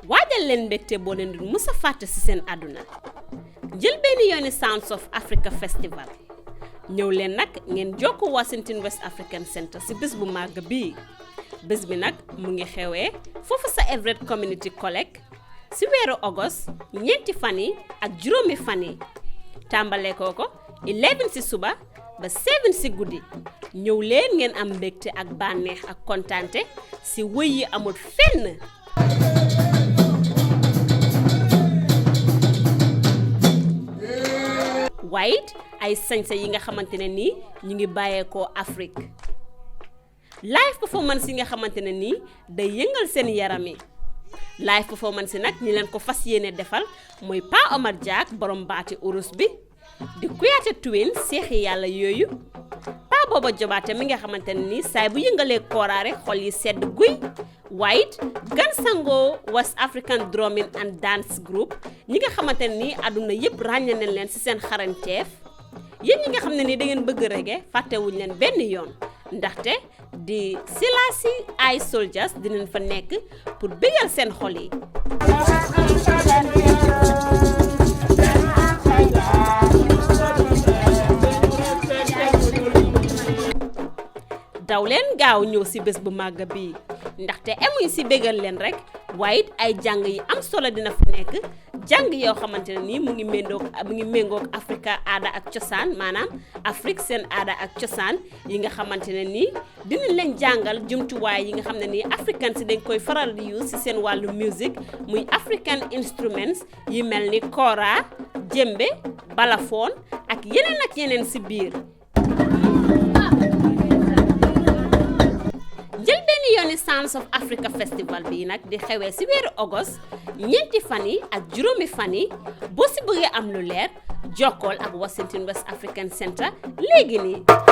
waajal leen mbégte boo leen di musa fàtte ci seen àdduna jël benn yooni Sounds of Africa Festival ñëw leen nag ngeen jokko Washington West African Center ci bés bu màgg bii bés bi nag mu ngi xewee foofu sa Everett Community College ci weeru August ñeenti fan yi ak juróomi fan yi tàmbalee ko 11 ci suba ba 7 ci guddi ñëw leen ngeen am mbégte ak bànneex ak kontaante ci wëy yi amul fenn. waaye it ay sañse yi nga xamante ne nii ñu ngi bàyyeekoo Afrique live performance yi nga xamante ne nii day yëngal seen yaram yi live performance yi nag ñi leen ko fas yéene defal mooy Pa Omar Jack borom baati urus bi di Kuyate Twins seexi yàlla yooyu Pa Booba Jobaate mi nga xamante ne nii saay bu yëngalee kooraare xol yi sedd guy waaye it Gan Sango West African Drumming and Dance Group ñi nga xamante ne nii àdduna yëpp ràññe nañ leen ci seen xarañteef yéen ñi nga xam ne nii da ngeen bëgg reggae fàttewuñ leen benn yoon ndaxte di Selassie ay Soldiers dinañ fa nekk pour bégal seen xol yi. daw leen gaaw ñëw ci bés bu màgg bii ndaxte emuy ci bégal leen rek waaye it ay jàng yi am solo dina fa nekk jàng yoo xamante ne nii mu ngi méngoog Afrika aada ak cosaan maanaam Afrique seen aada ak cosaan yi nga xamante ne nii dinañ leen jàngal jumtuwaay yi nga xam ne nii africain si dañ koy faral di use ci seen wàllu musique muy African instruments yi mel ni kora jembe balafon ak yeneen ci biir. jël benn yooni Sounds of Africa Festival bii nag di xewee ci weeru August ñeenti fan yi ak juróomi fan yi boo ci bëggee am lu leer jokkool ak Washington West African Center léegi nii.